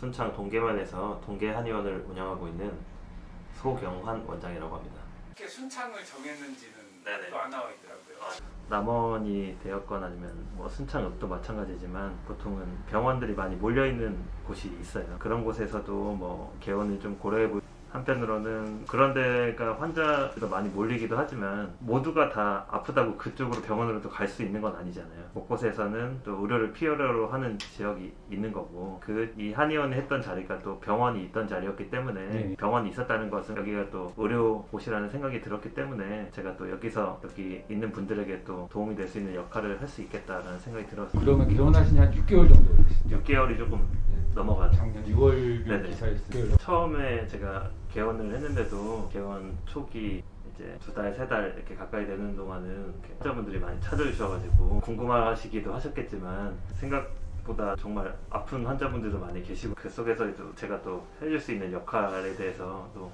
순창 동계면에서 동계한의원을 운영하고 있는 소경환 원장이라고 합니다. 어떻게 순창을 정했는지는 네네. 또 안 나와 있더라고요. 남원이 되었건 아니면 뭐 순창읍도 마찬가지지만 보통은 병원들이 많이 몰려있는 곳이 있어요. 그런 곳에서도 뭐 개원을 좀 고려해볼 한편으로는 그런 데가 환자도 많이 몰리기도 하지만 모두가 다 아프다고 그쪽으로 병원으로도 갈 수 있는 건 아니잖아요. 곳곳에서는 또 의료를 필요로 하는 지역이 있는 거고 이 한의원이 했던 자리가 또 병원이 있던 자리였기 때문에 병원이 있었다는 것은 여기가 또 의료곳이라는 생각이 들었기 때문에 제가 또 여기 있는 분들에게 또 도움이 될 수 있는 역할을 할 수 있겠다라는 생각이 들었어요. 그러면 개원하신 지 한 6개월 정도 되셨죠? 6개월이 조금 넘어가죠. 작년 6월 네네. 기사였어요. 처음에 제가 개원을 했는데도 개원 초기 이제 2달, 3달 이렇게 가까이 되는 동안은 환자분들이 많이 찾아주셔가지고 궁금하시기도 하셨겠지만 생각보다 정말 아픈 환자분들도 많이 계시고 그 속에서도 제가 또 해줄 수 있는 역할에 대해서 또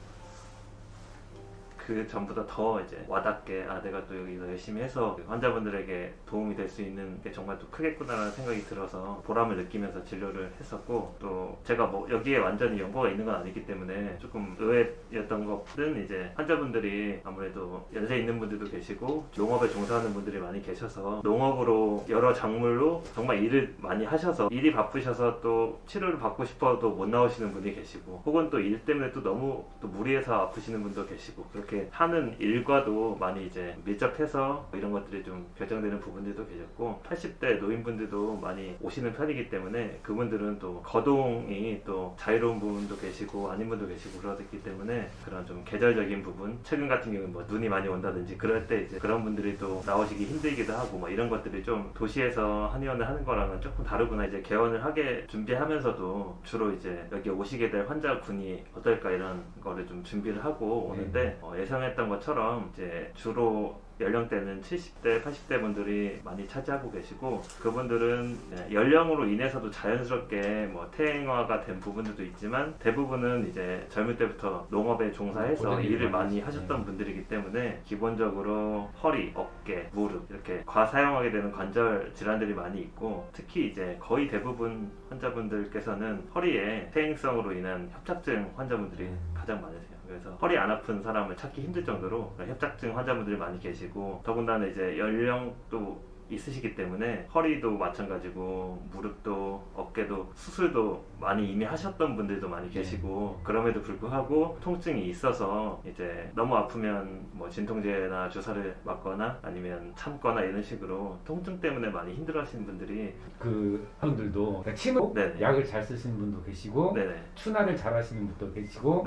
그 전보다 더 이제 와닿게 내가 또 여기서 열심히 해서 환자분들에게 도움이 될 수 있는 게 정말 또 크겠구나라는 생각이 들어서 보람을 느끼면서 진료를 했었고 또 제가 뭐 여기에 완전히 연고가 있는 건 아니기 때문에 조금 의외였던 것은 이제 환자분들이 아무래도 연세 있는 분들도 계시고 농업에 종사하는 분들이 많이 계셔서 농업으로 여러 작물로 정말 일을 많이 하셔서 일이 바쁘셔서 또 치료를 받고 싶어도 못 나오시는 분이 계시고 혹은 또 일 때문에 또 너무 또 무리해서 아프시는 분도 계시고 그렇게 하는 일과도 많이 이제 밀접해서 이런 것들이 좀 결정되는 부분들도 계셨고 80대 노인분들도 많이 오시는 편이기 때문에 그분들은 또 거동이 또 자유로운 부분도 계시고 아닌 분도 계시고 그러기 때문에 그런 좀 계절적인 부분 최근 같은 경우는 뭐 눈이 많이 온다든지 그럴 때 이제 그런 분들이 또 나오시기 힘들기도 하고 뭐 이런 것들이 좀 도시에서 한의원을 하는 거랑은 조금 다르구나 이제 개원을 하게 준비하면서도 주로 이제 여기 오시게 될 환자군이 어떨까 이런 거를 좀 준비를 하고 오는데 예상했던 것처럼 이제 주로 연령대는 70대, 80대 분들이 많이 차지하고 계시고 그분들은 연령으로 인해서도 자연스럽게 뭐 퇴행화가 된 부분들도 있지만 대부분은 이제 젊을 때부터 농업에 종사해서 일을 많이 하셨던 분들이기 때문에 기본적으로 허리, 어깨, 무릎 이렇게 과사용하게 되는 관절 질환들이 많이 있고 특히 이제 거의 대부분 환자분들께서는 허리에 퇴행성으로 인한 협착증 환자분들이 가장 많으세요. 그래서 허리 안 아픈 사람을 찾기 힘들 정도로 협착증 환자분들이 많이 계시고 더군다나 이제 연령도 있으시기 때문에 허리도 마찬가지고 무릎도 어깨도 수술도 많이 이미 하셨던 분들도 많이 계시고 그럼에도 불구하고 통증이 있어서 이제 너무 아프면 뭐 진통제나 주사를 맞거나 아니면 참거나 이런 식으로 통증 때문에 많이 힘들어하시는 분들이 그 분들도 그러니까 침을 약을 잘 쓰시는 분도 계시고 추나를 잘 하시는 분도 계시고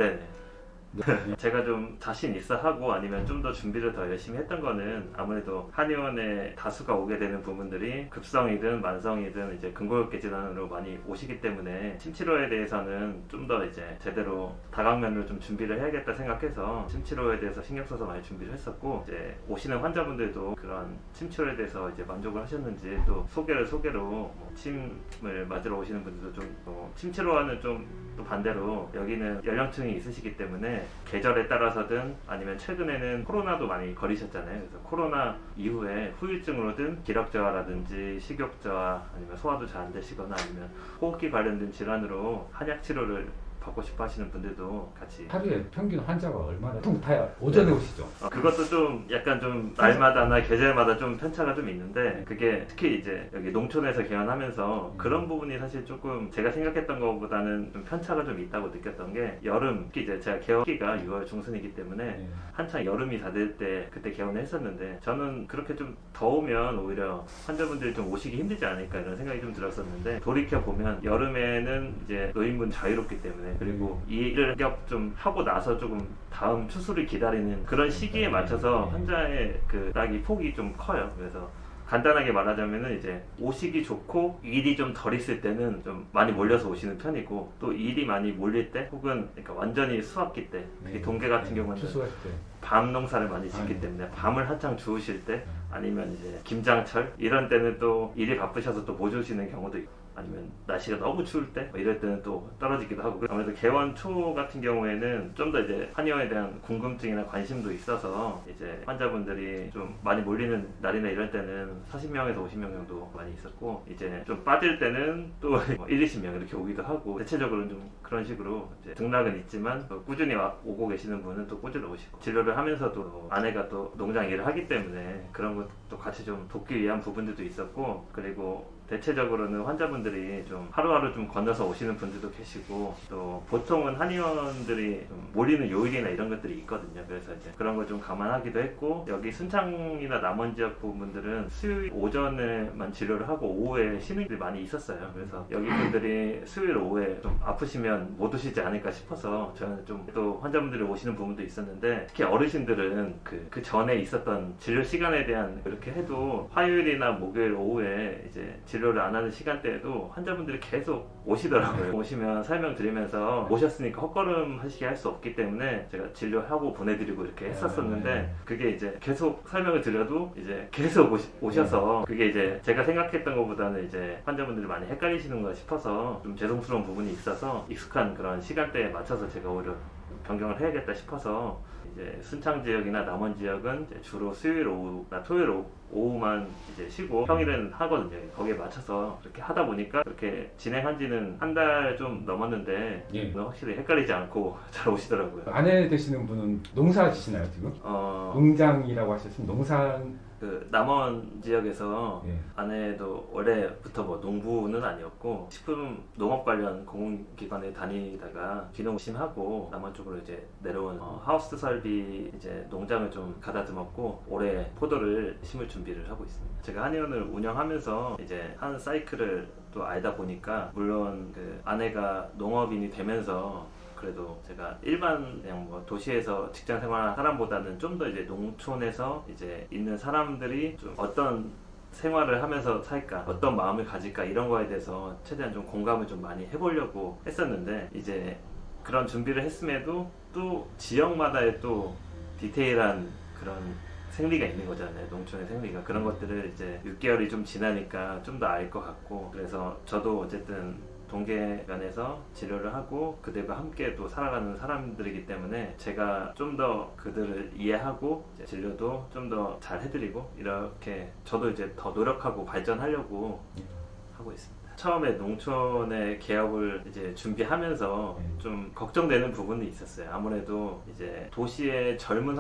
제가 좀 자신 있어 하고 아니면 좀 더 준비를 더 열심히 했던 거는 아무래도 한의원에 다수가 오게 되는 부분들이 급성이든 만성이든 이제 근골격 질환으로 많이 오시기 때문에 침치료에 대해서는 좀 더 이제 제대로 다각면으로 좀 준비를 해야겠다 생각해서 침치료에 대해서 신경 써서 많이 준비를 했었고 이제 오시는 환자분들도 그런 침치료에 대해서 이제 만족을 하셨는지 또 소개로 뭐 침을 맞으러 오시는 분들도 좀 침치료와는 좀 또 반대로 여기는 연령층이 있으시기 때문에 계절에 따라서든 아니면 최근에는 코로나도 많이 걸리셨잖아요. 그래서 코로나 이후에 후유증으로든 기력저하라든지 식욕저하 아니면 소화도 잘 안 되시거나 아니면 호흡기 관련된 질환으로 한약 치료를 받고 싶어 하시는 분들도 같이 하루에 평균 환자가 얼마나 보통 다 오전에 오시죠? 그것도 좀 약간 좀 날마다나 계절마다 좀 편차가 좀 있는데 그게 특히 이제 여기 농촌에서 개원하면서 그런 부분이 사실 조금 제가 생각했던 것보다는 좀 편차가 좀 있다고 느꼈던 게 여름 특히 이제 제가 개원기가 6월 중순이기 때문에 한창 여름이 다 될 때 그때 개원을 했었는데 저는 그렇게 좀 더우면 오히려 환자분들이 좀 오시기 힘들지 않을까 이런 생각이 좀 들었었는데 돌이켜보면 여름에는 이제 노인분 자유롭기 때문에 그리고 이 일을 좀 하고 나서 조금 다음 추수를 기다리는 그런 시기에 맞춰서 환자의 그 낙이 폭이 좀 커요. 그래서 간단하게 말하자면은 이제 오시기 좋고 일이 좀 덜 있을 때는 좀 많이 몰려서 오시는 편이고 또 일이 많이 몰릴 때 혹은 그러니까 완전히 수확기 때 특히 동계 같은 경우는 밤 농사를 많이 짓기 때문에 밤을 한창 주우실 때 아니면 이제 김장철 이런 때는 또 일이 바쁘셔서 또 못 오시는 경우도 있고 아니면 날씨가 너무 추울 때 이럴 때는 또 떨어지기도 하고 아무래도 개원 초 같은 경우에는 좀 더 이제 한의원에 대한 궁금증이나 관심도 있어서 이제 환자분들이 좀 많이 몰리는 날이나 이럴 때는 40명에서 50명 정도 많이 있었고 이제 좀 빠질 때는 또 1, 20명 이렇게 오기도 하고 대체적으로는 좀 그런 식으로 이제 등락은 있지만 꾸준히 오고 계시는 분은 또 꾸준히 오시고 진료를 하면서도 아내가 또 농장 일을 하기 때문에 그런 것도 같이 좀 돕기 위한 부분들도 있었고 그리고 대체적으로는 환자분들이 좀 하루하루 좀 건너서 오시는 분들도 계시고 또 보통은 한의원들이 좀 몰리는 요일이나 이런 것들이 있거든요. 그래서 이제 그런 걸 좀 감안하기도 했고 여기 순창이나 남원 지역 부분들은 수요일 오전에만 진료를 하고 오후에 쉬는 일이 많이 있었어요. 그래서 여기 분들이 수요일 오후에 좀 아프시면 못 오시지 않을까 싶어서 저는 좀 또 환자분들이 오시는 부분도 있었는데 특히 어르신들은 그 전에 있었던 진료 시간에 대한 그렇게 해도 화요일이나 목요일 오후에 이제 진료를 안 하는 시간대에도 환자분들이 계속 오시더라고요. 오시면 설명드리면서 오셨으니까 헛걸음 하시게 할 수 없기 때문에 제가 진료하고 보내드리고 이렇게 했었었는데 그게 이제 계속 설명을 드려도 이제 계속 오셔서 그게 이제 제가 생각했던 것보다는 이제 환자분들이 많이 헷갈리시는가 싶어서 좀 죄송스러운 부분이 있어서 익숙한 그런 시간대에 맞춰서 제가 오히려 변경을 해야겠다 싶어서 이제 순창 지역이나 남원 지역은 이제 주로 수요일 오후나 토요일 오후만 이제 쉬고 평일은 하거든요. 거기에 맞춰서 그렇게 하다 보니까 그렇게 진행한 지는 한 달 좀 넘었는데 확실히 헷갈리지 않고 잘 오시더라고요. 아내 되시는 분은 농사 지시나요 지금? 농장이라고 하셨으면 농사 그 남원 지역에서 아내도 원래부터 뭐 농부는 아니었고 식품 농업 관련 공공기관에 다니다가 귀농심하고 남원 쪽으로 이제 내려온 하우스 설비 이제 농장을 좀 가다듬었고 올해 포도를 심을 준비를 하고 있습니다. 제가 한의원을 운영하면서 이제 한 사이클을 또 알다 보니까 물론 그 아내가 농업인이 되면서 그래도 제가 일반 그냥 뭐 도시에서 직장 생활하는 사람보다는 좀 더 이제 농촌에서 이제 있는 사람들이 좀 어떤 생활을 하면서 살까 어떤 마음을 가질까 이런 거에 대해서 최대한 좀 공감을 좀 많이 해보려고 했었는데 이제 그런 준비를 했음에도 또 지역마다의 또 디테일한 그런 생리가 있는 거잖아요. 농촌의 생리가. 그런 것들을 이제 6개월이 좀 지나니까 좀 더 알 것 같고 그래서 저도 어쨌든 동계면에서 치료를 하고 그들과 함께 또 살아가는 사람들이기 때문에 제가 좀 더 그들을 이해하고 이제 진료도 좀 더 잘 해드리고 이렇게 저도 이제 더 노력하고 발전하려고 하고 있습니다. 처음에 농촌의 개업을 이제 준비하면서 좀 걱정되는 부분이 있었어요. 아무래도 이제 도시의 젊은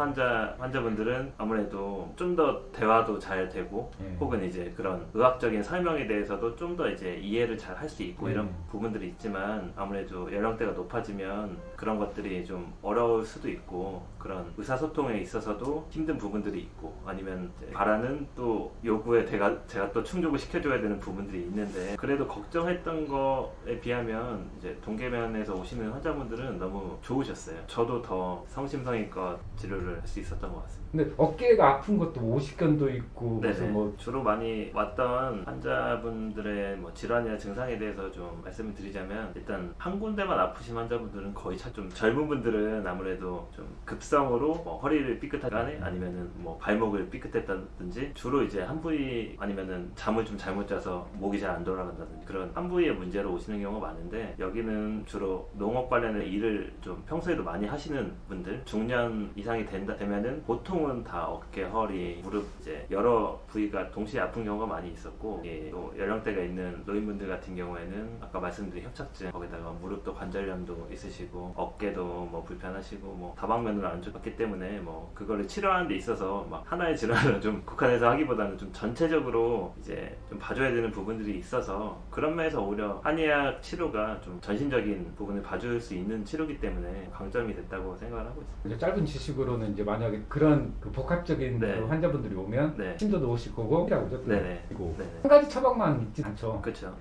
환자분들은 아무래도 좀 더 대화도 잘 되고 혹은 이제 그런 의학적인 설명에 대해서도 좀 더 이제 이해를 잘 할 수 있고 이런 부분들이 있지만 아무래도 연령대가 높아지면 그런 것들이 좀 어려울 수도 있고 그런 의사소통에 있어서도 힘든 부분들이 있고 아니면 바라는 또 요구에 제가 또 충족을 시켜줘야 되는 부분들이 있는데 그래도 걱정했던 거에 비하면 이제 동계면에서 오시는 환자분들은 너무 좋으셨어요. 저도 더 성심성의껏 치료를 할 수 있었던 것 같습니다. 근데 어깨가 아픈 것도 오십견도 있고 그래서 뭐 주로 많이 왔던 환자분들의 뭐 질환이나 증상에 대해서 좀 말씀을 드리자면 일단 한 군데만 아프신 환자분들은 거의 좀 젊은 분들은 아무래도 좀 급성으로 뭐 허리를 삐끗하거나 아니면은 뭐 발목을 삐끗했다든지 주로 이제 한 부위 아니면은 잠을 좀 잘못 자서 목이 잘 안 돌아간다든지 그런 한 부위의 문제로 오시는 경우가 많은데 여기는 주로 농업 관련의 일을 좀 평소에도 많이 하시는 분들 중년 이상이 되면은 보통은 다 어깨, 허리, 무릎 이제 여러 부위가 동시에 아픈 경우가 많이 있었고 또 연령대가 있는 노인분들 같은 경우에는 아까 말씀드린 협착증 거기다가 무릎도 관절염도 있으시고 어깨도 뭐 불편하시고 뭐 다방면으로 안 좋기 때문에 뭐 그거를 치료하는 데 있어서 막 하나의 질환을 좀 국한해서 하기보다는 좀 전체적으로 이제 좀 봐줘야 되는 부분들이 있어서 그런 면에서 오히려 한의학 치료가 좀 전신적인 부분을 봐줄 수 있는 치료기 때문에 강점이 됐다고 생각을 하고 있습니다. 짧은 지식으로는 이제 만약에 그런 그 복합적인 환자분들이 오면 침도 놓으실 거고 그리고 한 가지 처방만 있지 않죠. 그렇죠.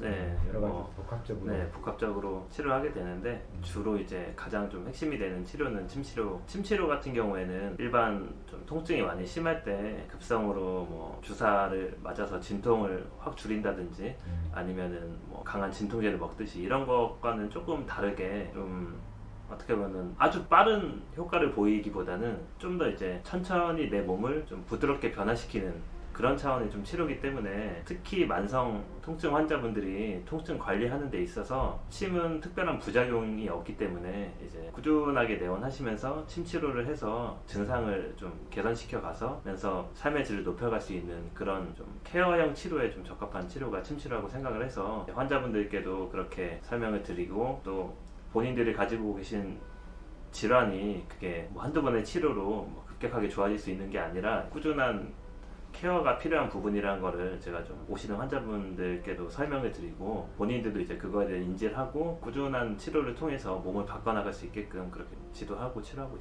여러 가지 복합적으로 복합적으로 치료하게 되는데 주로 이제 가장 좀 핵심이 되는 치료는 침치료 같은 경우에는 일반 좀 통증이 많이 심할 때 급성으로 뭐 주사를 맞아서 진통을 확 줄인다든지 아니면은 뭐 강한 진통제를 먹듯이 이런 것과는 조금 다르게 좀 어떻게 보면 아주 빠른 효과를 보이기보다는 좀 더 이제 천천히 내 몸을 좀 부드럽게 변화시키는 그런 차원의 좀 치료기 때문에 특히 만성 통증 환자분들이 통증 관리하는 데 있어서 침은 특별한 부작용이 없기 때문에 이제 꾸준하게 내원하시면서 침 치료를 해서 증상을 좀 개선시켜 가면서 삶의 질을 높여갈 수 있는 그런 좀 케어형 치료에 좀 적합한 치료가 침 치료라고 생각을 해서 환자분들께도 그렇게 설명을 드리고 또 본인들이 가지고 계신 질환이 그게 뭐 한두 번의 치료로 뭐 급격하게 좋아질 수 있는 게 아니라 꾸준한 케어가 필요한 부분이라는 거를 제가 좀 오시는 환자분들께도 설명을 드리고 본인들도 이제 그거에 대해 인지를 하고 꾸준한 치료를 통해서 몸을 바꿔나갈 수 있게끔 그렇게 지도하고 치료하고 있습니다.